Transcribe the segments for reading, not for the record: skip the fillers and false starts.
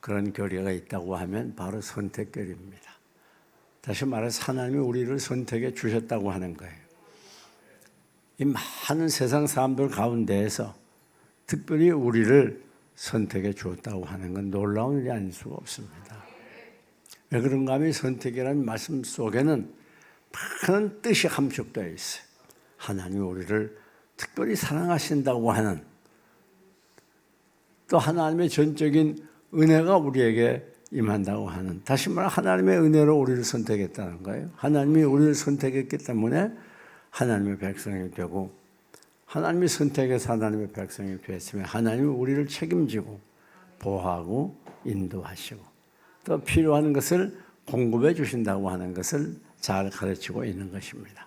그런 교리가 있다고 하면 바로 선택교리입니다. 다시 말해서 하나님이 우리를 선택해 주셨다고 하는 거예요. 이 많은 세상 사람들 가운데에서 특별히 우리를 선택해 주었다고 하는 건 놀라운 일이 아닐 수가 없습니다. 왜 그런가 하면 선택이라는 말씀 속에는 많은 뜻이 함축되어 있어요. 하나님이 우리를 특별히 사랑하신다고 하는, 또 하나님의 전적인 은혜가 우리에게 임한다고 하는, 다시 말해 하나님의 은혜로 우리를 선택했다는 거예요. 하나님이 우리를 선택했기 때문에 하나님의 백성이 되고, 하나님이 선택해서 하나님의 백성이 되었으면 하나님이 우리를 책임지고 보호하고 인도하시고 또 필요한 것을 공급해 주신다고 하는 것을 잘 가르치고 있는 것입니다.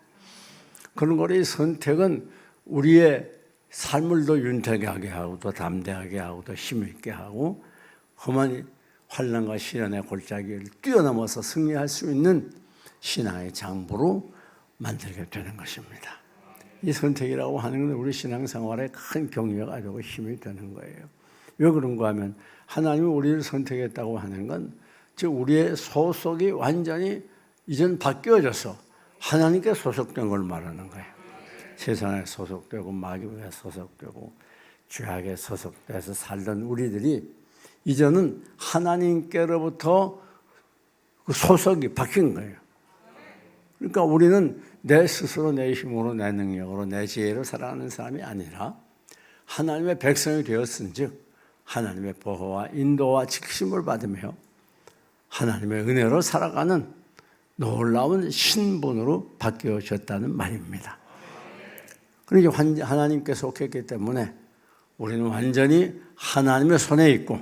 그런 거리 선택은 우리의 삶을 더 윤택하게 하고 더 담대하게 하고 더 힘있게 하고 험한 환난과 시련의 골짜기를 뛰어넘어서 승리할 수 있는 신앙의 장부로 만들게 되는 것입니다. 이 선택이라고 하는 건 우리 신앙생활에 큰 격려가 되고 힘이 되는 거예요. 왜 그런가 하면 하나님이 우리를 선택했다고 하는 건 즉 우리의 소속이 완전히 이전 바뀌어져서 하나님께 소속된 걸 말하는 거예요. 세상에 소속되고 마귀에 소속되고 죄악에 소속돼서 살던 우리들이 이제는 하나님께로부터 그 소속이 바뀐 거예요. 그러니까 우리는 내 스스로 내 힘으로 내 능력으로 내 지혜로 살아가는 사람이 아니라 하나님의 백성이 되었은즉 하나님의 보호와 인도와 지키심을 받으며 하나님의 은혜로 살아가는 놀라운 신분으로 바뀌어졌다는 말입니다. 그러니까 하나님께 속했기 때문에 우리는 완전히 하나님의 손에 있고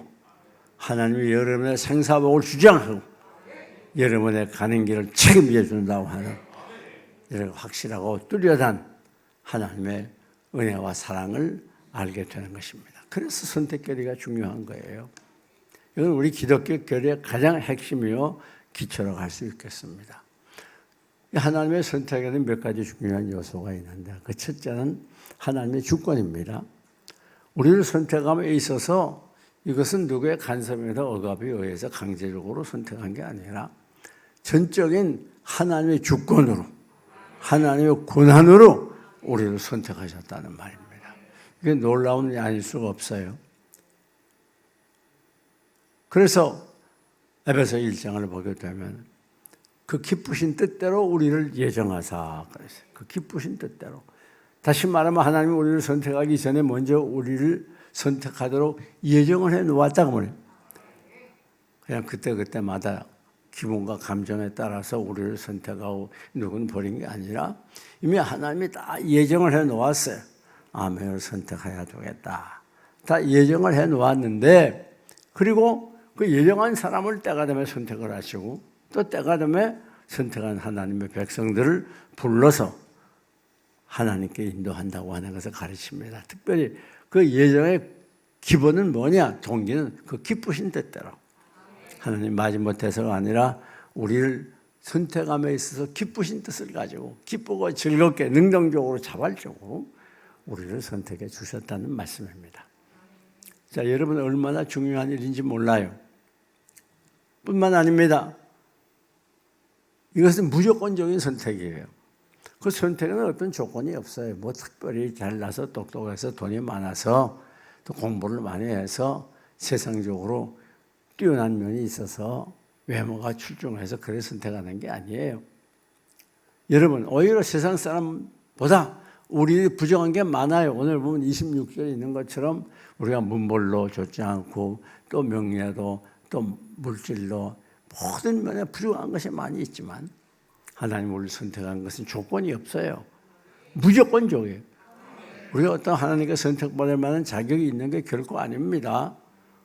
하나님이 여러분의 생사복을 주장하고 여러분의 가는 길을 책임져 준다고 하는 이런 확실하고 뚜렷한 하나님의 은혜와 사랑을 알게 되는 것입니다. 그래서 선택교리가 중요한 거예요. 이건 우리 기독교 교리의 가장 핵심이요 기초로 갈 수 있겠습니다. 하나님의 선택에는 몇 가지 중요한 요소가 있는데 그 첫째는 하나님의 주권입니다. 우리를 선택함에 있어서 이것은 누구의 간섭이나 억압에 의해서 강제적으로 선택한 게 아니라 전적인 하나님의 주권으로 하나님의 권한으로 우리를 선택하셨다는 말입니다. 이게 놀라운 일이 아닐 수가 없어요. 그래서 에베소 1장을 보게 되면 그 기쁘신 뜻대로 우리를 예정하사 그랬어요. 그 기쁘신 뜻대로. 다시 말하면 하나님이 우리를 선택하기 전에 먼저 우리를 선택하도록 예정을 해 놓았다고 말해요. 그냥 그때마다 기분과 감정에 따라서 우리를 선택하고 누군 버린 게 아니라 이미 하나님이 다 예정을 해 놓았어요. 아멘을 선택해야 되겠다. 다 예정을 해 놓았는데 그리고 그 예정한 사람을 때가 되면 선택을 하시고 또 때가 되면 선택한 하나님의 백성들을 불러서 하나님께 인도한다고 하는 것을 가르칩니다. 특별히 그 예정의 기본은 뭐냐? 동기는 그 기쁘신 뜻대로. 하나님 마지못해서가 아니라 우리를 선택함에 있어서 기쁘신 뜻을 가지고 기쁘고 즐겁게 능동적으로 자발적으로 우리를 선택해 주셨다는 말씀입니다. 자, 여러분 얼마나 중요한 일인지 몰라요. 뿐만 아닙니다. 이것은 무조건적인 선택이에요. 그 선택에는 어떤 조건이 없어요. 뭐 특별히 잘나서 똑똑해서 돈이 많아서 또 공부를 많이 해서 세상적으로 뛰어난 면이 있어서 외모가 출중해서 그래 선택하는 게 아니에요. 여러분 오히려 세상 사람보다 우리 부정한 게 많아요. 오늘 보면 26절에 있는 것처럼 우리가 문벌로 좋지 않고 또 명예도 또 물질로 모든 면에 부족한 것이 많이 있지만 하나님 우리를 선택한 것은 조건이 없어요. 무조건적이에요. 우리가 어떤 하나님께 선택받을 만한 자격이 있는 게 결코 아닙니다.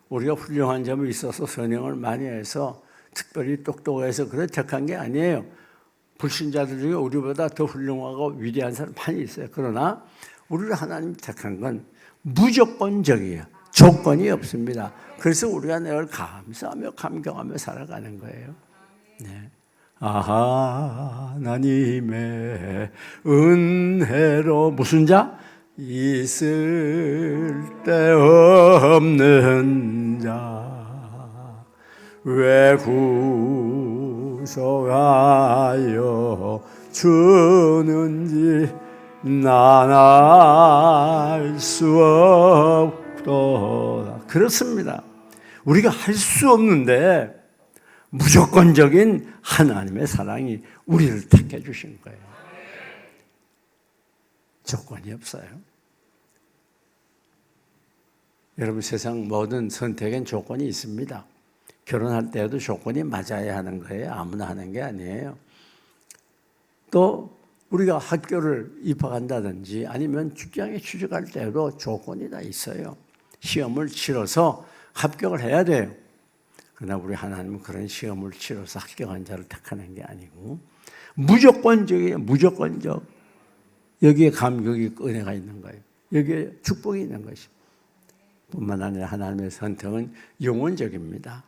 우리가 훌륭한 점이 있어서 선행을 많이 해서 특별히 똑똑해서 그래 택한 게 아니에요. 불신자들 중에 우리보다 더 훌륭하고 위대한 사람 많이 있어요. 그러나 우리를 하나님이 택한 건 무조건적이에요. 조건이 없습니다. 그래서 우리가 늘 감사하며 감격하며 살아가는 거예요. 네. 하나님의 은혜로 무슨 자? 있을 데 없는 자. 왜 구속하여 주는지 난 알 수 없도다. 그렇습니다. 우리가 할 수 없는데 무조건적인 하나님의 사랑이 우리를 택해 주신 거예요. 조건이 없어요. 여러분, 세상 모든 선택엔 조건이 있습니다. 결혼할 때에도 조건이 맞아야 하는 거예요. 아무나 하는 게 아니에요. 또 우리가 학교를 입학한다든지 아니면 직장에 취직할 때도 조건이 다 있어요. 시험을 치러서 합격을 해야 돼요. 그러나 우리 하나님은 그런 시험을 치러서 합격한 자를 택하는 게 아니고 무조건적이에요. 무조건적. 여기에 감격이 은혜가 있는 거예요. 여기에 축복이 있는 것입니다. 뿐만 아니라 하나님의 선택은 영원적입니다.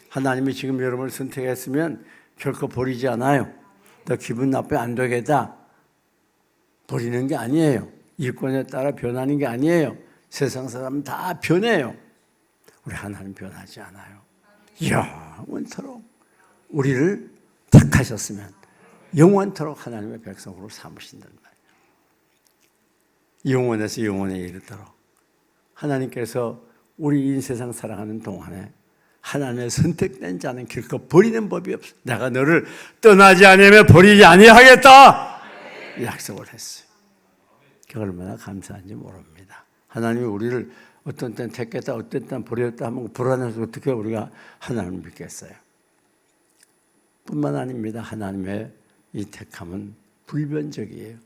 하나님이 지금 여러분을 선택했으면 결코 버리지 않아요. 너 기분 나쁘게 안 되겠다. 버리는 게 아니에요. 일꾼에 따라 변하는 게 아니에요. 세상 사람은 다 변해요. 우리 하나님 변하지 않아요. 영원토록 우리를 택하셨으면 영원토록 하나님의 백성으로 삼으신단 말이에요. 영원에서 영원에 이르도록 하나님께서 우리 이 세상 살아가는 동안에 하나님의 선택된 자는 결코 버리는 법이 없어. 내가 너를 떠나지 않으면 버리지 아니하겠다. 약속을 했어요. 그게 얼마나 감사한지 모릅니다. 하나님이 우리를 어떤 때는 택했다, 어떤 때는 버렸다 하면 불안해서 어떻게 우리가 하나님을 믿겠어요? 뿐만 아닙니다. 하나님의 이 택함은 불변적이에요.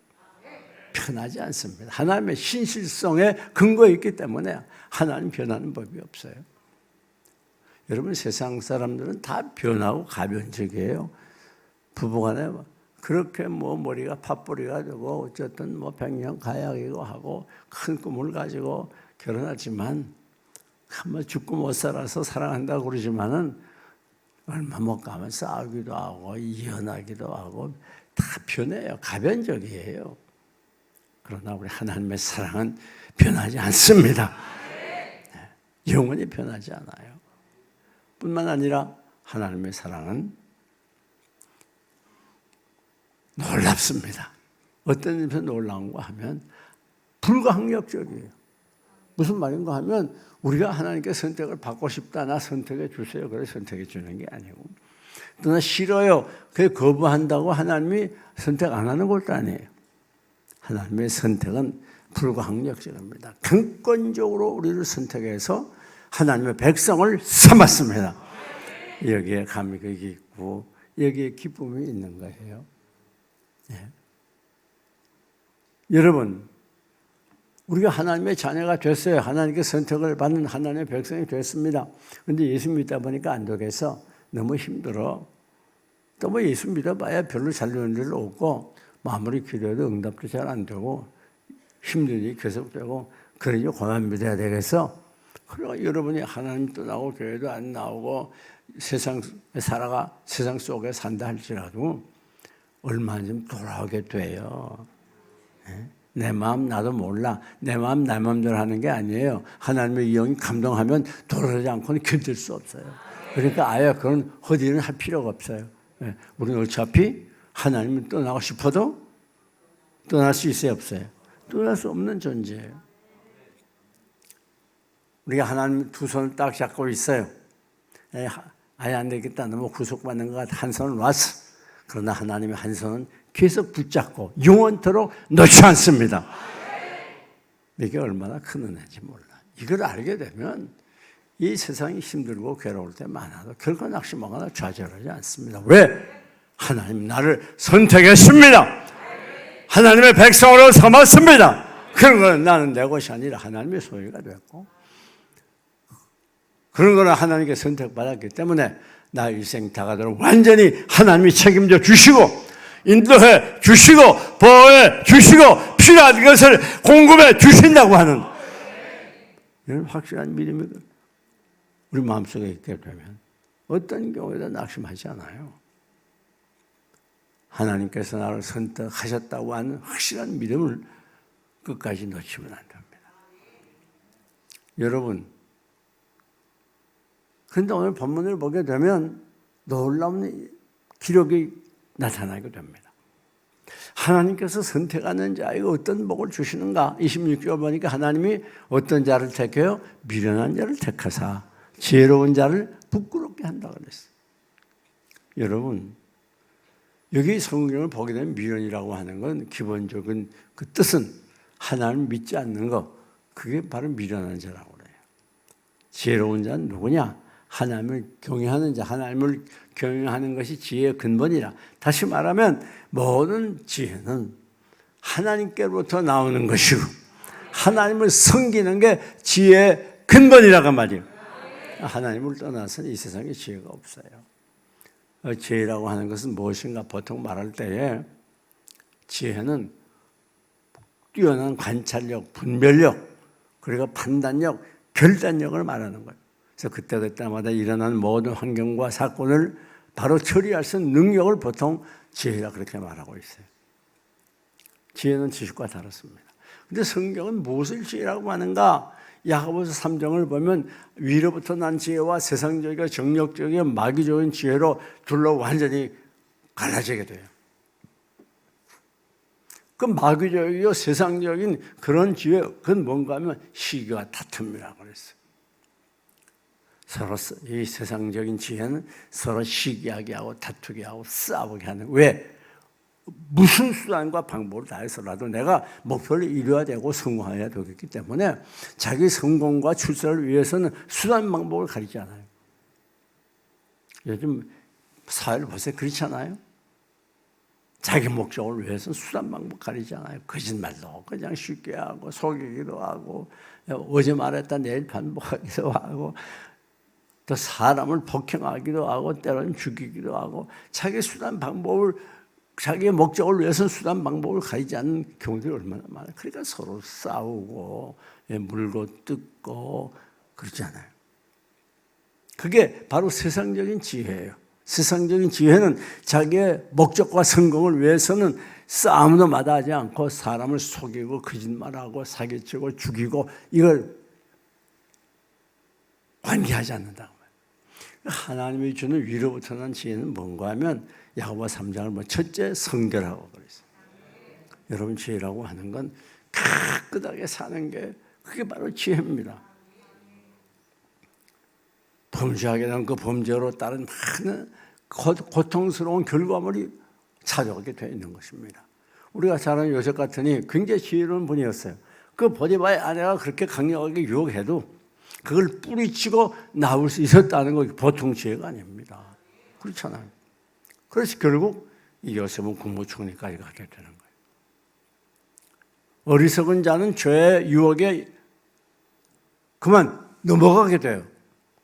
변하지 않습니다. 하나님의 신실성에 근거가 있기 때문에 하나님 변하는 법이 없어요. 여러분, 세상 사람들은 다 변하고 가변적이에요. 부부간에 그렇게 머리가 팥뿌리가 되고 어쨌든 백년 가약이고 하고 큰 꿈을 가지고 결혼하지만 한번 죽고 못 살아서 사랑한다고 그러지만은 얼마 못 가면 싸우기도 하고 이혼하기도 하고 다 변해요. 가변적이에요. 그러나 우리 하나님의 사랑은 변하지 않습니다. 영원히 변하지 않아요. 뿐만 아니라 하나님의 사랑은 놀랍습니다. 어떤 점에서 놀라운가 하면 불가항력적이에요. 무슨 말인가 하면 우리가 하나님께 선택을 받고 싶다. 나 선택해 주세요. 그래 선택해 주는 게 아니고 또 나 싫어요. 그게 거부한다고 하나님이 선택 안 하는 것도 아니에요. 하나님의 선택은 불가항력적입니다. 강권적으로 우리를 선택해서 하나님의 백성을 삼았습니다. 여기에 감격이 있고 여기에 기쁨이 있는 거예요. 네. 여러분, 우리가 하나님의 자녀가 됐어요. 하나님께 선택을 받는 하나님의 백성이 됐습니다. 그런데 예수 믿다 보니까 안 되겠어. 너무 힘들어. 또 예수 믿어봐야 별로 잘 되는 일 없고 아무리 기도해도 응답도 잘 안 되고 힘든 일이 계속되고 그러니 그만 믿어야 되겠어. 그리고 여러분이 하나님 떠나고 교회도 안 나오고 세상 속에 산다 할지라도 얼마 좀 돌아오게 돼요. 내 마음 나도 몰라. 내 마음 내 마음대로 하는 게 아니에요. 하나님의 영이 감동하면 돌아오지 않고는 견딜 수 없어요. 그러니까 아예 그런 허디는 할 필요가 없어요. 우리는 어차피 하나님을 떠나고 싶어도 떠날 수 있어요, 없어요? 떠날 수 없는 존재예요. 우리가 하나님 두 손을 딱 잡고 있어요. 아예 안 되겠다. 너무 구속받는 것 같아. 한 손을 놨어. 그러나 하나님의 한 손은 계속 붙잡고 영원토록 놓지 않습니다. 이게 얼마나 큰 은혜인지 몰라. 이걸 알게 되면 이 세상이 힘들고 괴로울 때 많아도 결코 낙심하거나 좌절하지 않습니다. 왜? 하나님 나를 선택했습니다. 하나님의 백성으로 삼았습니다. 그런 거는 나는 내 것이 아니라 하나님의 소유가 됐고 그런 거는 하나님께 선택받았기 때문에 나 일생 다가도록 완전히 하나님이 책임져 주시고 인도해 주시고 보호해 주시고 필요한 것을 공급해 주신다고 하는 이런 확실한 믿음이 우리 마음속에 있게 되면 어떤 경우에도 낙심하지 않아요. 하나님께서 나를 선택하셨다고 하는 확실한 믿음을 끝까지 놓치면 안 됩니다. 여러분, 그런데 오늘 본문을 보게 되면 놀라운 기록이 나타나게 됩니다. 하나님께서 선택하는 자에게 어떤 복을 주시는가? 26절 보니까 하나님이 어떤 자를 택해요? 미련한 자를 택하사 지혜로운 자를 부끄럽게 한다고 그랬어요. 여러분, 여기 성경을 보게 되면 미련이라고 하는 건 기본적인 그 뜻은 하나님을 믿지 않는 것, 그게 바로 미련한 자라고 그래요. 지혜로운 자는 누구냐? 하나님을 경외하는 자, 하나님을 경외하는 것이 지혜의 근본이라. 다시 말하면 모든 지혜는 하나님께로부터 나오는 것이고 하나님을 섬기는 게 지혜의 근본이라고 말이에요. 하나님을 떠나서는 이 세상에 지혜가 없어요. 지혜라고 하는 것은 무엇인가 보통 말할 때에 지혜는 뛰어난 관찰력, 분별력, 그리고 판단력, 결단력을 말하는 거예요. 그래서 그때마다 일어나는 모든 환경과 사건을 바로 처리할 수 있는 능력을 보통 지혜라 그렇게 말하고 있어요. 지혜는 지식과 다릅니다. 그런데 성경은 무엇을 지혜라고 하는가? 야고보서 3장을 보면 위로부터 난 지혜와 세상적이고 정력적이고 마귀적인 지혜로 둘로 완전히 갈라지게 돼요. 그 마귀적이고 세상적인 그런 지혜, 그건 뭔가 하면 시기와 다툼이라고 그랬어요. 서로 이 세상적인 지혜는 서로 시기하게 하고 다투게 하고 싸우게 하는. 왜? 무슨 수단과 방법을 다해서라도 내가 목표를 이루어야 되고 성공해야 되기 때문에 자기 성공과 출세를 위해서는 수단 방법을 가리지 않아요. 요즘 사회를 보세요. 그렇잖아요. 자기 목적을 위해서는 수단 방법 가리지 않아요. 거짓말도 그냥 쉽게 하고 속이기도 하고 어제 말했다 내일 반복하기도 하고 또 사람을 폭행하기도 하고 때로는 죽이기도 하고 자기 수단 방법을 자기의 목적을 위해서는 수단 방법을 가리지 않는 경우들이 얼마나 많아요. 그러니까 서로 싸우고 물고 뜯고 그러잖아요. 그게 바로 세상적인 지혜예요. 세상적인 지혜는 자기의 목적과 성공을 위해서는 싸움도 마다하지 않고 사람을 속이고 거짓말하고 사기치고 죽이고 이걸 관계하지 않는다고 말해요. 하나님이 주는 위로부터 난 지혜는 뭔가 하면 야고보 3장을 보면 첫째 성결하고 그랬어요. 여러분 지혜라고 하는 건 깨끗하게 사는 게 그게 바로 지혜입니다. 범죄하게 되면 그 범죄로 따른 많은 고통스러운 결과물이 찾아오게 되어 있는 것입니다. 우리가 잘 아는 요셉 같으니 굉장히 지혜로운 분이었어요. 그 보디바의 아내가 그렇게 강력하게 유혹해도 그걸 뿌리치고 나올 수 있었다는 거 보통 지혜가 아닙니다. 그렇잖아요. 그래서 결국 이 요셉은 국무총리까지 가게 되는 거예요. 어리석은 자는 죄의 유혹에 그만 넘어가게 돼요.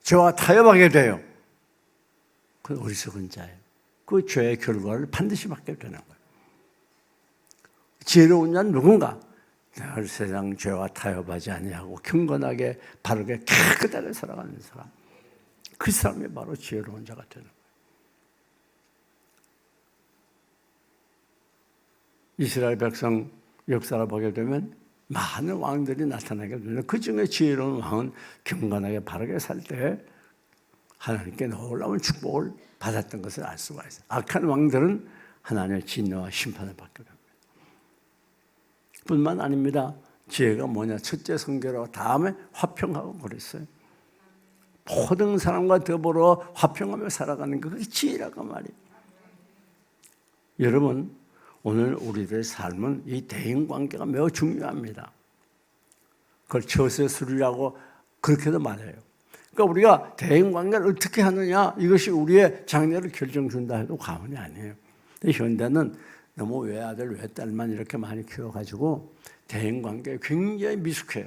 죄와 타협하게 돼요. 그 어리석은 자예요. 그 죄의 결과를 반드시 받게 되는 거예요. 지혜로운 자는 누군가? 늘 세상 죄와 타협하지 아니하고 경건하게 바르게 깨끗하게 살아가는 사람. 그 사람이 바로 지혜로운 자가 되는 거예요. 이스라엘 백성 역사를 보게 되면 많은 왕들이 나타나게 되는데 그 중에 지혜로운 왕은 경건하게 바르게 살 때 하나님께 놀라운 축복을 받았던 것을 알 수가 있어요. 악한 왕들은 하나님의 진노와 심판을 받게 됩니다. 뿐만 아닙니다. 지혜가 뭐냐? 첫째 성결하고 다음에 화평하고 그랬어요. 모든 사람과 더불어 화평하며 살아가는 그게 지혜라고 말이에요. 여러분 오늘 우리들의 삶은 이 대인관계가 매우 중요합니다. 그걸 처세술이라고 그렇게도 말해요. 그러니까 우리가 대인관계를 어떻게 하느냐 이것이 우리의 장래를 결정준다 해도 과언이 아니에요. 근데 현대는 너무 외아들 외딸만 이렇게 많이 키워가지고 대인관계에 굉장히 미숙해요.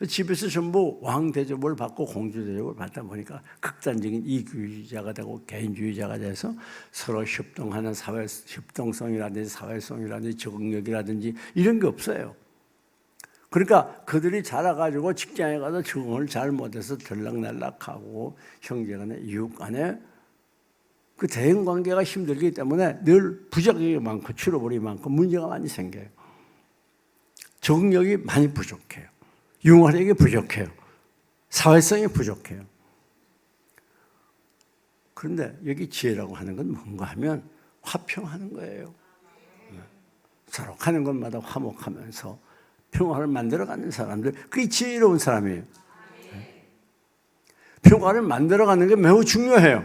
집에서 전부 왕 대접을 받고 공주 대접을 받다 보니까 극단적인 이기주의자가 되고 개인주의자가 돼서 서로 협동하는 사회 협동성이라든지 사회성이라든지 적응력이라든지 이런 게 없어요. 그러니까 그들이 자라가지고 직장에 가서 적응을 잘 못해서 들락날락하고 형제간에 이웃간에 그 대인관계가 힘들기 때문에 늘 부작용이 많고 출혈이 많고 문제가 많이 생겨요. 적응력이 많이 부족해요. 융화력이 부족해요. 사회성이 부족해요. 그런데 여기 지혜라고 하는 건 뭔가 하면 화평하는 거예요. 서로 가는 곳마다 화목하면서 평화를 만들어가는 사람들, 그게 지혜로운 사람이에요. 평화를 만들어가는 게 매우 중요해요.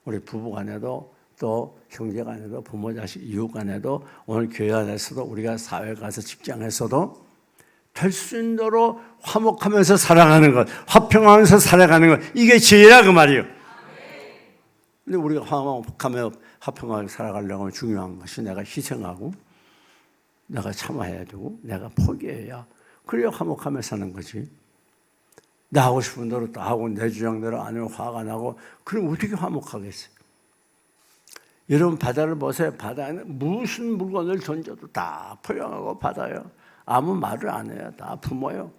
우리 부부간에도 또 형제간에도 부모 자식 이웃간에도 오늘 교회 안에서도 우리가 사회 가서 직장에서도 될 수 있도록 화목하면서 살아가는 것, 화평하면서 살아가는 것, 이게 지혜라 그 말이에요. 근데 우리가 화목하며 화평하게 살아가려고 하면 중요한 것이 내가 희생하고 내가 참아야 되고 내가 포기해야 그래야 화목하며 사는 거지. 나 하고 싶은 대로 또 하고 내 주장대로 안 하면 화가 나고 그럼 어떻게 화목하겠어요? 여러분 바다를 보세요. 바다에는 무슨 물건을 던져도 다 포용하고 받아요. 아무 말을 안 해요. 다 부모요.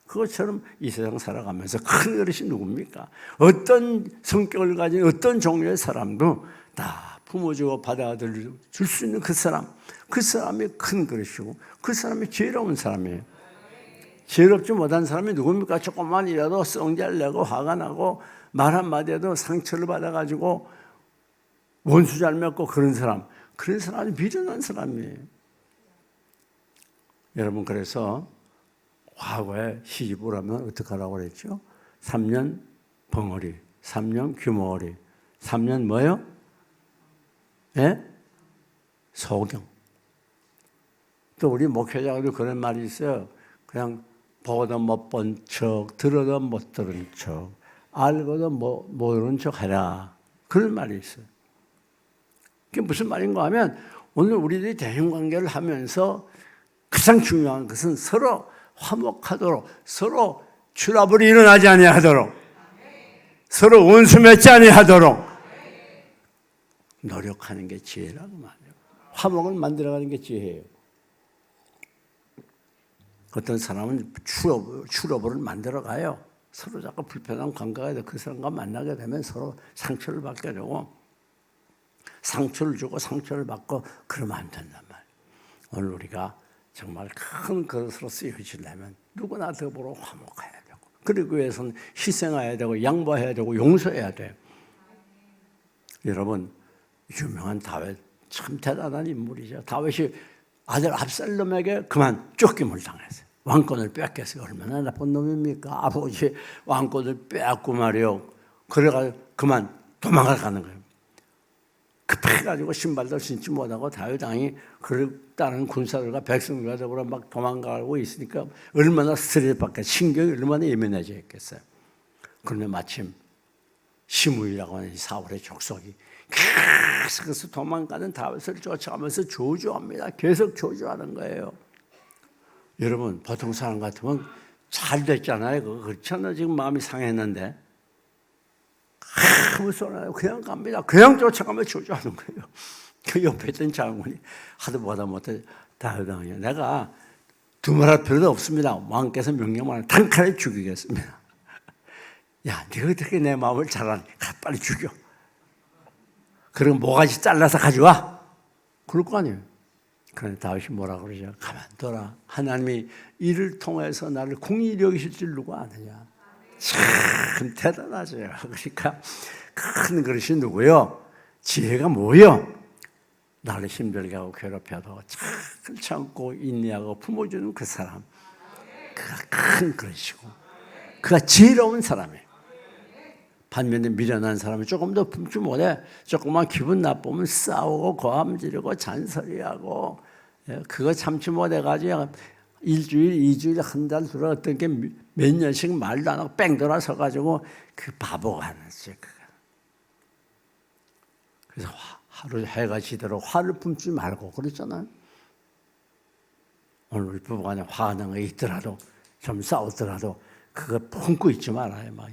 그것처럼 이 세상 살아가면서 큰 어르신 누굽니까? 어떤 성격을 가진 어떤 종류의 사람도 다 부모주고 받아들일 수 있는 그 사람이 큰 그릇이고 그 사람이 지혜로운 사람이에요. 지혜롭지 못한 사람이 누굽니까? 조금만이라도 썽잘 내고 화가 나고 말 한마디에도 상처를 받아가지고 원수 잘 맺고 그런 사람이 미련한 사람이에요. 여러분 그래서 과거에 시집을 하면 어떻게 하라고 그랬죠? 3년 벙어리, 3년 규모어리, 3년 뭐요? 예? 소경. 또 우리 목회자도 그런 말이 있어요. 그냥 보고도 못 본 척, 들어도 못 들은 척, 알고도 모르는 척 하라. 그런 말이 있어요. 그게 무슨 말인가 하면 오늘 우리들이 대인관계를 하면서 가장 중요한 것은 서로 화목하도록, 서로 추라불이 일어나지 아니하도록, 서로 원수 맺지 아니하도록 노력하는 게 지혜라고 말이에요. 화목을 만들어가는 게 지혜예요. 어떤 사람은 추러블을 만들어가요. 서로 자꾸 불편한 관계가 돼. 그 사람과 만나게 되면 서로 상처를 받게 되고 상처를 주고 상처를 받고 그러면 안 된단 말이에요. 오늘 우리가 정말 큰 그릇으로 쓰여지려면 누구나 더불어 화목해야 되고 그리고 위해서는 희생해야 되고 양보해야 되고 용서해야 돼요. 여러분 유명한 다윗 참 대단한 인물이죠. 다윗이 아들 압살롬에게 그만 쫓김을 당했어요. 왕권을 뺏겼어요. 얼마나 나쁜 놈입니까? 아버지 왕권을 빼앗고 말이요. 그래가지고 그만 도망을 가는 거예요. 급해가지고 신발도 신지 못하고 다윗 왕이 그랬다는 군사들과 백성들과 더불어 막 도망가고 있으니까 얼마나 스트레스 받겠어요. 신경이 얼마나 예민해져 있겠어요. 그런데 마침 시므이라고 하는 사울의 족속이 계속해서 도망가는 다윗을 쫓아가면서 저주합니다. 계속 저주하는 거예요. 여러분 보통 사람 같으면 잘 됐잖아요. 그렇잖아요. 지금 마음이 상했는데 아무 소리 안 해요. 그냥 갑니다. 그냥 쫓아가면 저주하는 거예요. 그 옆에 있던 장군이 하도 보다 못해 다윗 왕이요. 내가 두말할 필요도 없습니다. 왕께서 명령만 하면 단칼에 죽이겠습니다. 야, 네가 어떻게 내 마음을 잘 아니? 빨리 죽여. 그리고 모가지 잘라서 가져와. 그럴 거 아니에요. 그런데 다윗이 뭐라 그러죠? 가만둬라. 하나님이 이를 통해서 나를 공의히 여기실 줄 누가 아느냐. 참 대단하죠. 그러니까 큰 그릇이 누구요? 지혜가 뭐요? 나를 힘들게 하고 괴롭혀도 잘 참고 인내하고 품어주는 그 사람. 그가 큰 그릇이고 그가 지혜로운 사람이에요. 반면에 미련한 사람이 조금 더 품지 못해 조금만 기분 나쁘면 싸우고 고함지르고 잔소리하고 그거 참지 못해가지고 일주일, 이주일, 한 달 들어 어떤 게 몇 년씩 말도 안 하고 뺑 돌아서가지고 그 바보가 하나씩. 그래서 하루 해가 지도록 화를 품지 말고 그랬잖아요. 오늘 우리 부부간에 화가 난 게 있더라도 좀 싸우더라도 그거 품고 있지 말아요. 막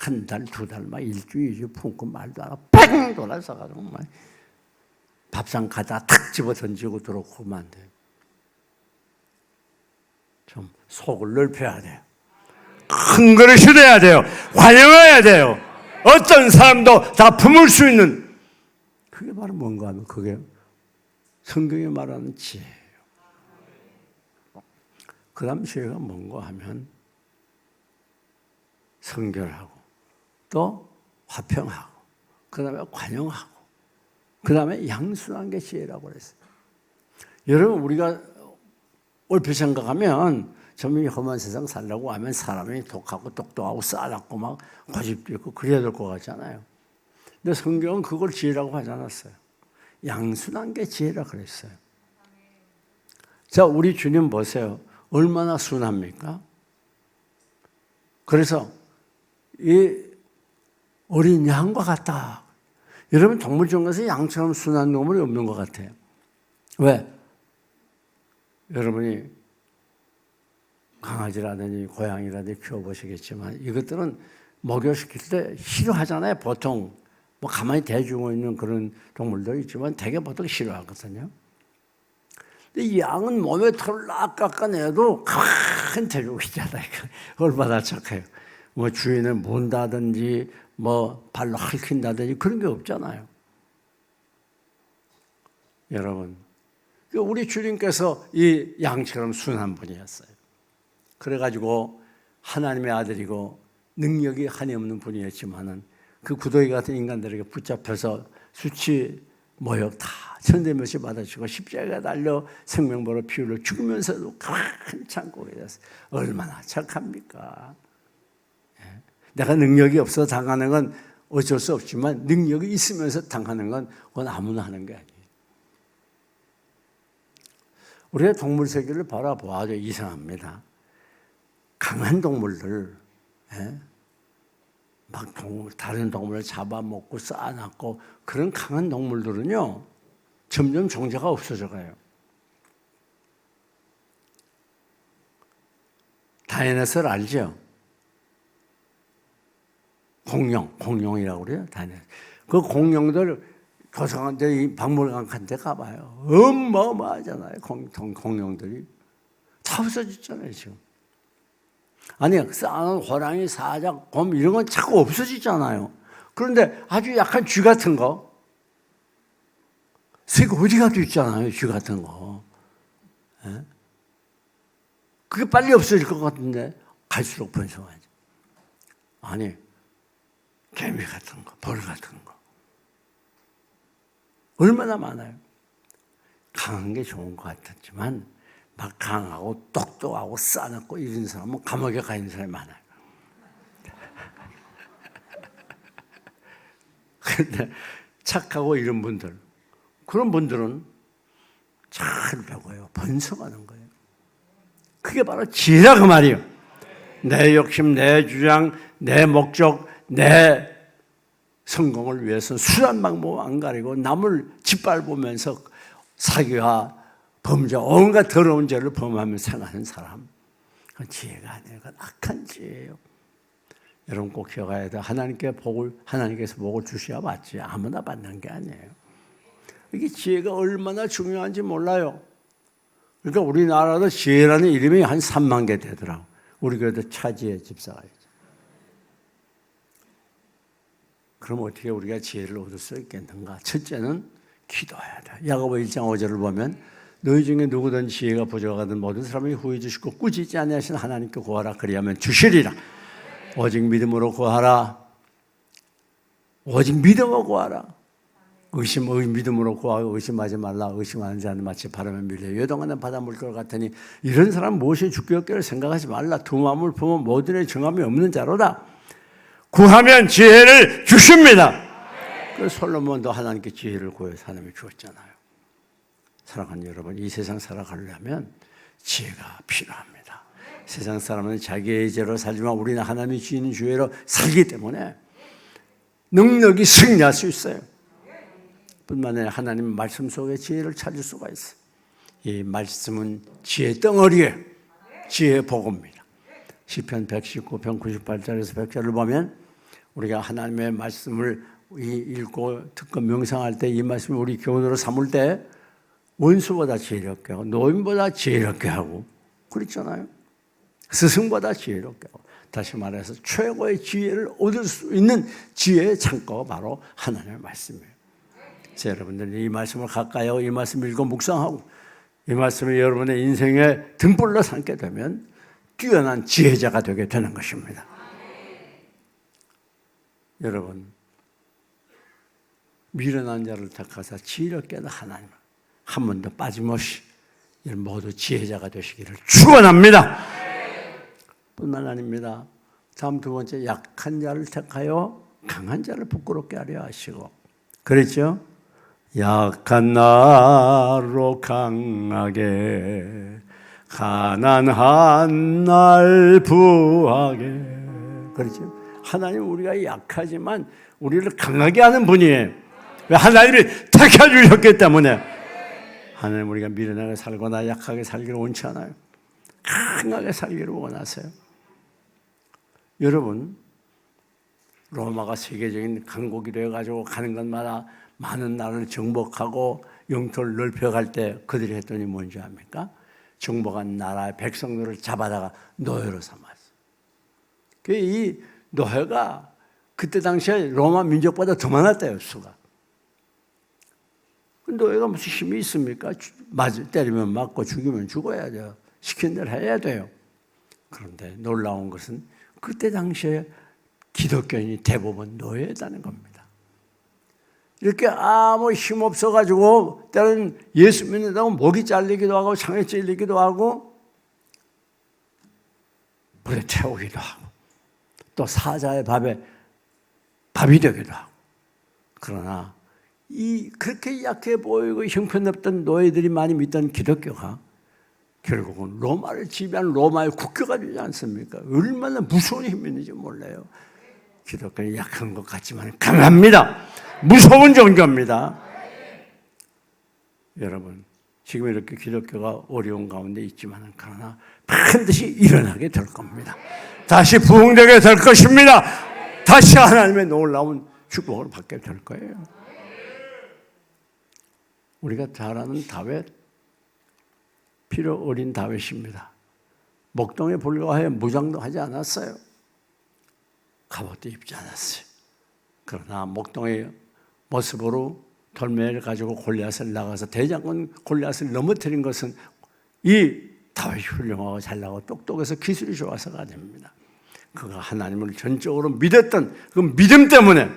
한 달, 두 달, 막 일주일, 이주 품고 말도 안 하고 뺑 돌아서가지고 막 밥상 가다 탁 집어 던지고 들어오면 안 돼요. 좀 속을 넓혀야 돼요. 큰 그릇이 돼야 돼요. 환영해야 돼요. 어떤 사람도 다 품을 수 있는 그게 바로 뭔가 하면 그게 성경이 말하는 지혜예요. 그 다음 지혜가 뭔가 하면 성결하고 또 화평하고 그 다음에 관용하고, 그 다음에 양순한 게 지혜라고 그랬어요. 여러분, 우리가 얼핏 생각하면 점점 험한 세상 살려고 하면 사람이 독하고 똑똑하고 싸납고 막 고집도 있고 그래야 될 것 같잖아요. 근데 성경은 그걸 지혜라고 하지 않았어요. 양순한 게 지혜라고 그랬어요. 자, 우리 주님 보세요. 얼마나 순합니까? 그래서 이 어린 양과 같다. 여러분, 동물 중에서 양처럼 순한 놈이 없는 것 같아요. 왜? 여러분이 강아지라든지 고양이라든지 키워보시겠지만 이것들은 목욕시킬 때 싫어하잖아요. 보통 뭐 가만히 대주고 있는 그런 동물도 있지만 되게 보통 싫어하거든요. 근데 이 양은 몸에 털을 막 깎아내도 가만히 대주고 있잖아요. 얼마나 착해요. 뭐 주인을 문다든지 뭐 발로 핥힌다든지 그런 게 없잖아요. 여러분, 우리 주님께서 이 양처럼 순한 분이었어요. 그래가지고 하나님의 아들이고 능력이 한이 없는 분이었지만은 그 구더기 같은 인간들에게 붙잡혀서 수치 모욕 다 천대몇이 받아주고 십자가에 달려 생명보로 피 흘려 죽으면서도 가만히 참고 계셨어요. 얼마나 착합니까? 내가 능력이 없어서 당하는 건 어쩔 수 없지만 능력이 있으면서 당하는 건 그건 아무나 하는 게 아니에요. 우리가 동물 세계를 바라보아도 이상합니다. 강한 동물들, 막 다른 동물을 잡아먹고 쌓아놨고 그런 강한 동물들은요 점점 종자가 없어져 가요. 다이너소를 알죠? 공룡이라고 그래요. 다이너소. 그 공룡들 도서관들 박물관 같은 데 가봐요. 어마어마하잖아요. 공룡들이 다 없어졌잖아요 지금. 아니, 쌓아놓은 호랑이, 사자, 곰 이런 건 자꾸 없어지잖아요. 그런데 아주 약한 쥐 같은 거, 새가 어디 가도 있잖아요. 쥐 같은 거. 그게 빨리 없어질 것 같은데 갈수록 번성하죠. 아니, 개미 같은 거, 벌 같은 거 얼마나 많아요. 강한 게 좋은 것 같았지만 막 강하고 똑똑하고 싸납고 이런 사람은 감옥에 가 있는 사람이 많아요. 그런데 착하고 이런 분들, 그런 분들은 잘 배워요. 번성하는 거예요. 그게 바로 지혜라 그 말이에요. 내 욕심, 내 주장, 내 목적, 내 성공을 위해서 수단 방법 안 가리고 남을 짓밟으면서 사기와 범죄, 온갖 더러운 죄를 범하면서 생각하는 사람, 그건 지혜가 아니에요. 그건 악한 지혜예요. 여러분 꼭 기억해야 돼요. 하나님께서 복을 주셔야 받지 아무나 받는 게 아니에요. 이게 지혜가 얼마나 중요한지 몰라요. 그러니까 우리나라도 지혜라는 이름이 한 3만 개 되더라고. 우리 교회도 차지혜 집사가 있죠. 그럼 어떻게 우리가 지혜를 얻을 수 있겠는가? 첫째는 기도해야 돼. 야고보 1장 5절을 보면 너희 중에 누구든 지혜가 부족하든 모든 사람이 후히 주시고 꾸짖지 아니하신 하나님께 구하라. 그리하면 주시리라. 오직 믿음으로 구하라. 오직 믿음으로 구하라. 믿음으로 구하고 의심하지 말라. 의심하는 자는 마치 바람에 밀려 요동하는 바닷물 것 같으니 이런 사람 무엇이 죽기 없기를 생각하지 말라. 두 마음을 품은 모든 의 정함이 없는 자로다. 구하면 지혜를 주십니다. 그래서 솔로몬도 하나님께 지혜를 구해서 하나님이 주었잖아요. 사랑하는 여러분, 이 세상 살아가려면 지혜가 필요합니다. 세상 사람은 자기의 죄로 살지만 우리는 하나님이 주시는 지혜로 살기 때문에 능력이 승리할 수 있어요. 뿐만 아니라 하나님 말씀 속에 지혜를 찾을 수가 있어요. 이 말씀은 지혜 덩어리예요. 지혜의 복음입니다. 시편 119편 98절에서 100절을 보면 우리가 하나님의 말씀을 읽고 듣고 명상할 때 이 말씀을 우리 교훈으로 삼을 때 원수보다 지혜롭게 하고 노인보다 지혜롭게 하고 그랬잖아요. 스승보다 지혜롭게 하고 다시 말해서 최고의 지혜를 얻을 수 있는 지혜의 창고가 바로 하나님의 말씀이에요. 자, 여러분들이 이 말씀을 가까이 하고 이 말씀을 읽고 묵상하고 이 말씀을 여러분의 인생에 등불로 삼게 되면 뛰어난 지혜자가 되게 되는 것입니다. 여러분, 미련한 자를 택하사 지혜롭게 하는 하나님, 한 번도 빠짐없이 모두 지혜자가 되시기를 축원합니다. 뿐만 아닙니다. 다음 두 번째, 약한 자를 택하여 강한 자를 부끄럽게 하려 하시고, 그랬죠? 약한 나로 강하게, 가난한 날 부하게. 그렇죠? 하나님, 우리가 약하지만 우리를 강하게 하는 분이에요. 왜? 하나님이 택해주셨기 때문에. 하나님, 우리가 미련하게 살거나 약하게 살기를 원치 않아요. 강하게 살기를 원하세요. 여러분, 로마가 세계적인 강국이 되어가지고 가는 곳마다 많은 나라를 정복하고 영토를 넓혀갈 때 그들이 했던 게 뭔지 압니까? 정복한 나라의 백성들을 잡아다가 노예로 삼았어요. 이 노예가 그때 당시에 로마 민족보다 더 많았대요, 수가. 노예가 무슨 힘이 있습니까? 때리면 맞고 죽이면 죽어야죠. 시킨 대로 해야 돼요. 그런데 놀라운 것은 그때 당시에 기독교인이 대부분 노예였다는 겁니다. 이렇게 아무 힘 없어가지고 때로는 예수 믿는다고 목이 잘리기도 하고 상에 찔리기도 하고 불에 태우기도 하고 또 사자의 밥이 되기도 하고. 그러나 그렇게 약해 보이고 형편없던 노예들이 많이 믿던 기독교가 결국은 로마를 지배한 로마의 국교가 되지 않습니까? 얼마나 무서운 힘이 있는지 몰라요. 기독교는 약한 것 같지만 강합니다. 무서운 종교입니다. 여러분, 지금 이렇게 기독교가 어려운 가운데 있지만 그러나 반드시 일어나게 될 겁니다. 다시 부흥되게 될 것입니다. 다시 하나님의 놀라운 축복을 받게 될 거예요. 우리가 잘 아는 다윗, 필요 어린 다윗입니다. 목동에 불과하여 무장도 하지 않았어요. 갑옷도 입지 않았어요. 그러나 목동의 모습으로 돌멩이를 가지고 골리앗을 나가서 대장군 골리앗을 넘어뜨린 것은 이 다윗이 훌륭하고 잘나고 똑똑해서 기술이 좋아서가 아닙니다. 그가 하나님을 전적으로 믿었던 그 믿음 때문에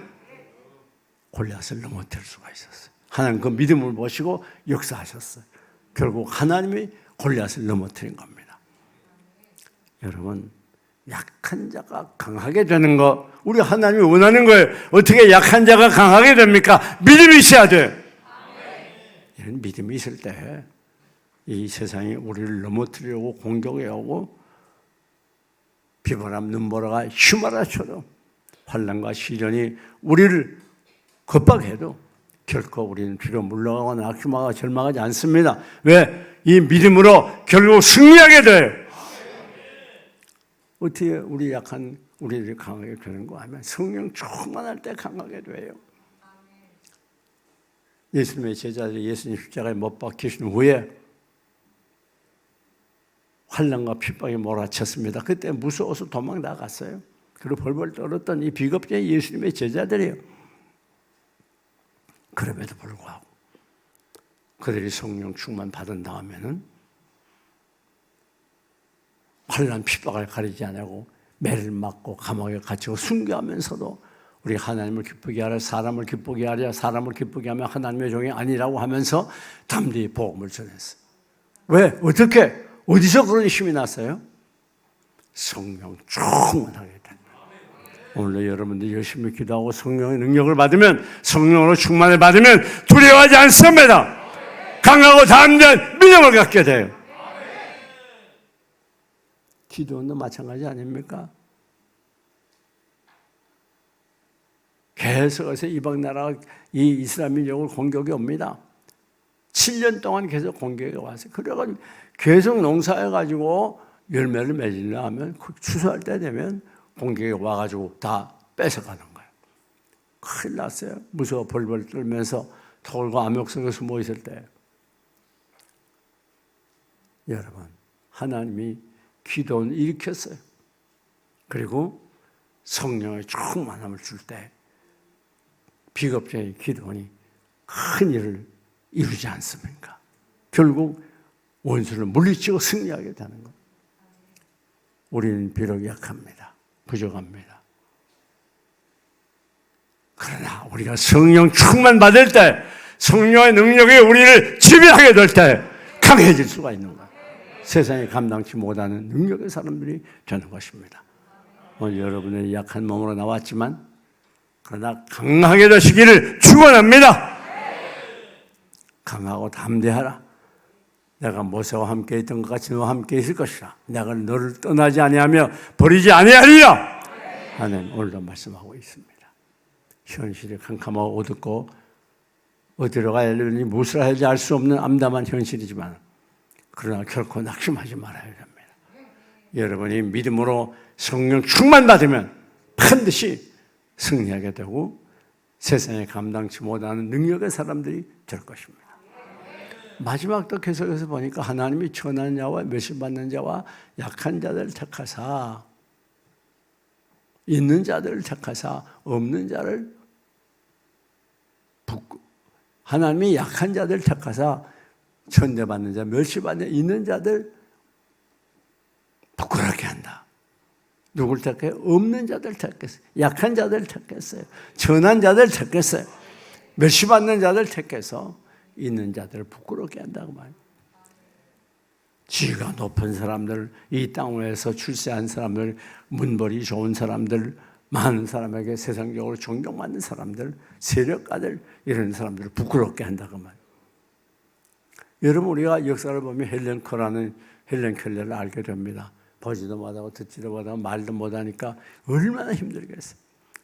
골리앗을 넘어뜨릴 수가 있었어요. 하나님 그 믿음을 보시고 역사하셨어요. 결국 하나님이 골리앗을 넘어뜨린 겁니다. 여러분, 약한 자가 강하게 되는 거 우리 하나님이 원하는 거예요. 어떻게 약한 자가 강하게 됩니까? 믿음이 있어야 돼요. 이런 믿음이 있을 때 이 세상이 우리를 넘어뜨리려고 공격해 오고 비바람 눈보라가 휘말아쳐도 환난과 시련이 우리를 겁박해도 결코 우리는 뒤로 물러가거나 낙심하거나 절망하지 않습니다. 왜? 이 믿음으로 결국 승리하게 돼요. 어떻게 우리들이 강하게 되는 거 하면 성령 충만할 때 강하게 돼요. 예수님의 제자들이 예수님 십자가에 못 박히신 후에 환난과 핍박이 몰아쳤습니다. 그때 무서워서 도망 나갔어요. 그리고 벌벌 떨었던 이 비겁쟁이 예수님의 제자들이에요. 그럼에도 불구하고 그들이 성령 충만 받은 다음에는 환난 핍박을 가리지 않고 매를 맞고 감옥에 갇히고 순교하면서도 우리 하나님을 기쁘게 하라, 사람을 기쁘게 하랴, 사람을 기쁘게 하면 하나님의 종이 아니라고 하면서 담대히 복음을 전했어요. 왜? 어떻게? 어디서 그런 힘이 났어요? 성령 충만하게 된. 오늘도 여러분들 열심히 기도하고 성령의 능력을 받으면, 성령으로 충만을 받으면 두려워하지 않습니다. 강하고 담대한 믿음을 갖게 돼요. 기도원도 마찬가지 아닙니까? 계속해서 이방 나라가 이 이스라엘 민족을 공격이 옵니다. 7년 동안 계속 공격이 왔어요. 그래가지고 계속 농사해가지고 열매를 맺으려 하면 추수할 때 되면 공격이 와가지고 다 뺏어가는 거예요. 큰일 났어요. 무서워 벌벌 떨면서 돌과 암흑 속에 숨어 있을 때. 여러분, 하나님이 기도원을 일으켰어요. 그리고 성령의 충만함을 줄 때 비겁자의 기도원이 큰 일을 이루지 않습니까? 결국 원수를 물리치고 승리하게 되는 것. 우리는 비록 약합니다. 부족합니다. 그러나 우리가 성령 충만 받을 때, 성령의 능력이 우리를 지배하게 될 때 강해질 수가 있는 거예요. 세상에 감당치 못하는 능력의 사람들이 되는 것입니다. 오늘 여러분의 약한 몸으로 나왔지만 그러나 강하게 되시기를 축원합니다. 강하고 담대하라. 내가 모세와 함께 있던 것 같이 너와 함께 있을 것이라. 내가 너를 떠나지 아니하며 버리지 아니하리라. 하나님 오늘도 말씀하고 있습니다. 현실이 캄캄하고 어둡고 어디로 가야 되는지 무엇을 해야 할지 알 수 없는 암담한 현실이지만 그러나 결코 낙심하지 말아야 됩니다. 여러분이 믿음으로 성령 충만 받으면 반드시 승리하게 되고 세상에 감당치 못하는 능력의 사람들이 될 것입니다. 마지막 또 계속해서 보니까 하나님이 천한 자와 멸시받는 자와 약한 자들을 택하사 있는 자들을 택하사 없는 자를 하나님이 약한 자들을 택하사 천대받는 자, 멸시받는 있는 자들 부끄럽게 한다. 누굴 택해? 없는 자들 택했어요. 약한 자들 택했어요. 천한 자들 택했어요. 멸시받는 자들 택해서 있는 자들을 부끄럽게 한다고 말이에요. 지위가 높은 사람들, 이 땅 위에서 출세한 사람들, 문벌이 좋은 사람들, 많은 사람에게 세상적으로 존경받는 사람들, 세력가들, 이런 사람들을 부끄럽게 한다고 말이에요. 여러분, 우리가 역사를 보면 헬렌 켈러를 알게 됩니다. 보지도 못하고 듣지도 못하고 말도 못하니까 얼마나 힘들겠어요.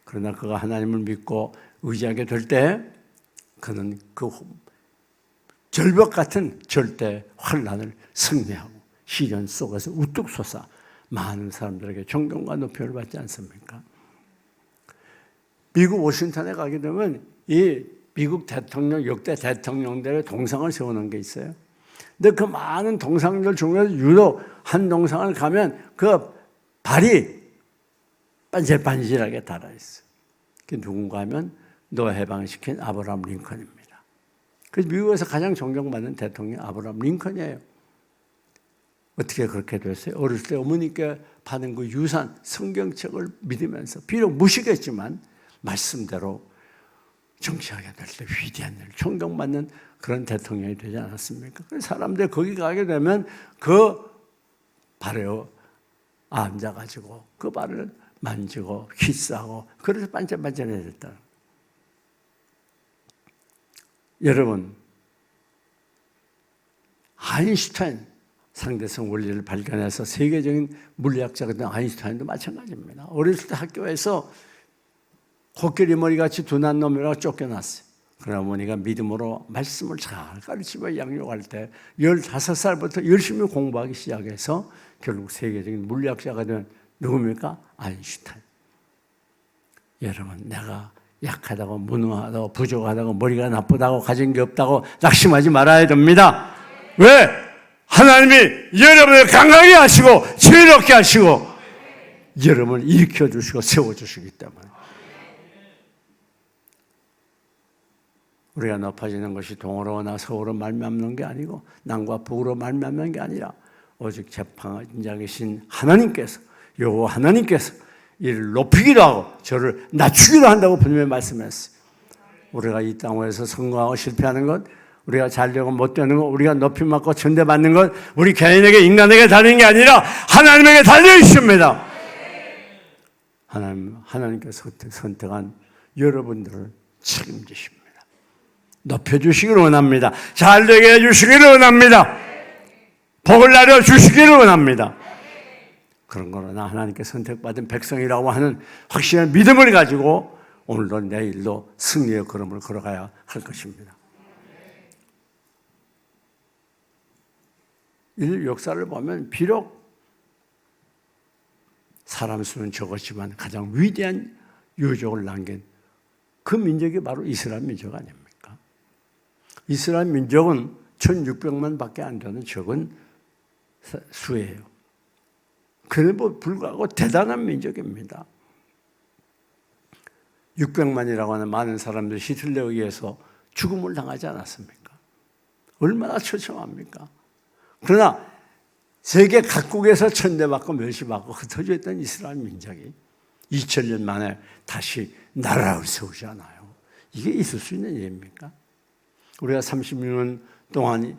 그러나 그가 하나님을 믿고 의지하게 될 때 그는 그 절벽 같은 절대 환난을 승리하고 시련 속에서 우뚝 솟아 많은 사람들에게 존경과 높임을 받지 않습니까? 미국 워싱턴에 가게 되면 이 미국 대통령, 역대 대통령들의 동상을 세우는 게 있어요. 근데 그 많은 동상들 중에서 유독 한 동상을 가면 그 발이 반질반질하게 달아있어요. 그게 누군가 하면 노아 해방시킨 아브라함 링컨입니다. 그래서 미국에서 가장 존경받는 대통령이 아브라함 링컨이에요. 어떻게 그렇게 됐어요? 어렸을 때 어머니께 받은 그 유산 성경책을 믿으면서 비록 무시겠지만 말씀대로 정치하게 될 때 위대한 일, 존경받는 그런 대통령이 되지 않았습니까? 그래서 사람들이 거기 가게 되면 그 발에 앉아가지고 그 발을 만지고 키스하고 그래서 반짝반짝해졌다. 여러분, 아인슈타인 상대성 원리를 발견해서 세계적인 물리학자가 된 아인슈타인도 마찬가지입니다. 어렸을 때 학교에서 코끼리 머리같이 둔한 놈이라고 쫓겨났어요. 그러나 어머니가 믿음으로 말씀을 잘 가르치고 양육할 때 15살부터 열심히 공부하기 시작해서 결국 세계적인 물리학자가 된 누굽니까? 아인슈타인. 여러분, 내가 약하다고 무능하다고 부족하다고 머리가 나쁘다고 가진 게 없다고 낙심하지 말아야 됩니다. 왜? 하나님이 여러분을 강하게 하시고 지혜롭게 하시고 여러분을 일으켜주시고 세워주시기 때문에 우리가 높아지는 것이 동으로나 서으로 말미암는 게 아니고 남과 북으로 말미암는 게 아니라 오직 재판장이신 하나님께서 여호와 하나님께서 이를 높이기도 하고 저를 낮추기도 한다고 분명히 말씀했어요. 우리가 이 땅에서 성공하고 실패하는 것, 우리가 잘되고 못되는 것, 우리가 높임받고 천대받는 것, 우리 개인에게 인간에게 달리는 게 아니라 하나님에게 달려 있습니다. 하나님께서 선택한 여러분들을 책임지십니다. 높여주시기를 원합니다. 잘되게 해주시기를 원합니다. 복을 내려주시기를 원합니다. 그런 거나 하나님께 선택받은 백성이라고 하는 확실한 믿음을 가지고 오늘도 내일도 승리의 걸음을 걸어가야 할 것입니다. 인류 역사를 보면 비록 사람 수는 적었지만 가장 위대한 유족을 남긴 그 민족이 바로 이스라엘 민족 아닙니까? 이스라엘 민족은 1600만 밖에 안 되는 적은 수예요. 그럼에도 불구하고 대단한 민족입니다. 600만이라고 하는 많은 사람들이 히틀러에 의해서 죽음을 당하지 않았습니까? 얼마나 처참합니까? 그러나 세계 각국에서 천대받고 멸시받고 흩어져 있던 이스라엘 민족이 2000년 만에 다시 나라를 세우잖아요. 이게 있을 수 있는 일입니까? 우리가 36년 동안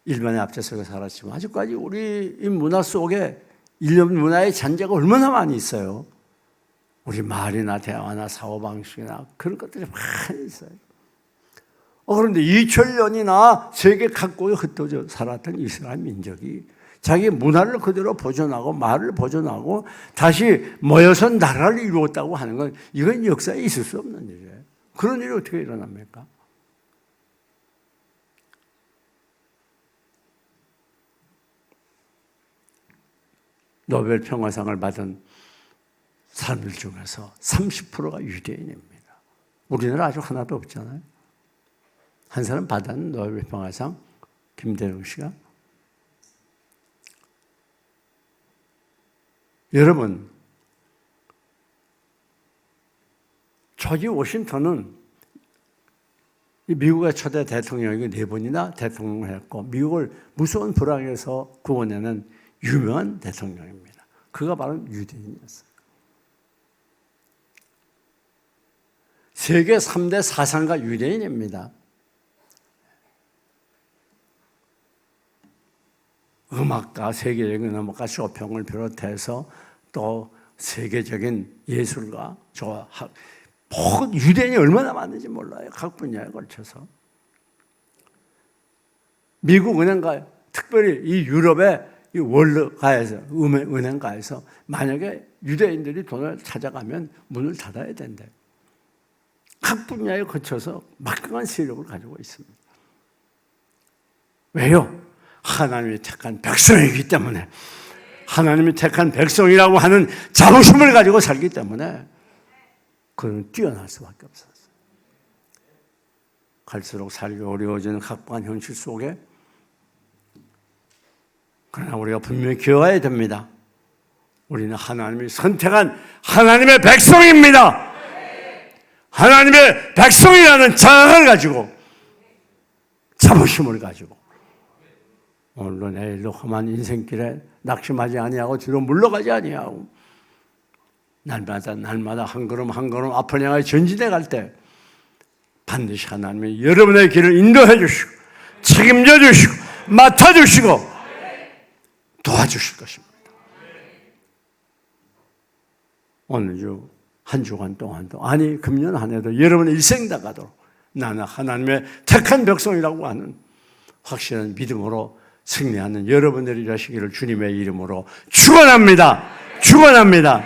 일반의 앞좌석에 살았지만 아직까지 우리 이 문화 속에 인류 문화의 잔재가 얼마나 많이 있어요. 우리 말이나 대화나 사고방식이나 그런 것들이 많이 있어요. 그런데 2000년이나 세계 각국에 흩어져 살았던 이스라엘 민족이 자기 문화를 그대로 보존하고 말을 보존하고 다시 모여서 나라를 이루었다고 하는 건 이건 역사에 있을 수 없는 일이에요. 그런 일이 어떻게 일어납니까? 노벨 평화상을 받은 사람들 중에서 30%가 유대인입니다. 우리나라 아직 하나도 없잖아요. 한 사람 받은 노벨 평화상 김대중 씨가. 여러분, 조지 워싱턴은 미국의 초대 대통령이 4번이나 대통령을 했고 미국을 무서운 불황에서 구원하는 유명한 대통령입니다. 그가 바로 유대인이었어요. 세계 3대 사상가 유대인입니다. 음악가, 세계적인 음악가 쇼팽을 비롯해서 또 세계적인 예술가, 모든 유대인이 얼마나 많은지 몰라요. 각 분야에 걸쳐서. 미국 은행가, 특별히 이 유럽의 이 월드가에서, 은행가에서 만약에 유대인들이 돈을 찾아가면 문을 닫아야 된대. 각 분야에 거쳐서 막강한 세력을 가지고 있습니다. 왜요? 하나님이 택한 백성이기 때문에, 하나님이 택한 백성이라고 하는 자부심을 가지고 살기 때문에 그는 뛰어날 수밖에 없었어요. 갈수록 살기 어려워지는 각박한 현실 속에 그러나 우리가 분명히 기억해야 됩니다. 우리는 하나님이 선택한 하나님의 백성입니다. 하나님의 백성이라는 자각을 가지고 자부심을 가지고 오늘도 내일도 험한 인생길에 낙심하지 아니하고 뒤로 물러가지 아니하고 날마다 한 걸음 한 걸음 앞을 향해 전진해 갈 때 반드시 하나님이 여러분의 길을 인도해 주시고 책임져 주시고 맡아 주시고 도와주실 것입니다. 오늘 주 한 주간 동안도 아니 금년 한 해도 여러분의 일생 다 가도록 나는 하나님의 택한 백성이라고 하는 확실한 믿음으로 승리하는 여러분들이 되시기를 주님의 이름으로 축원합니다. 축원합니다.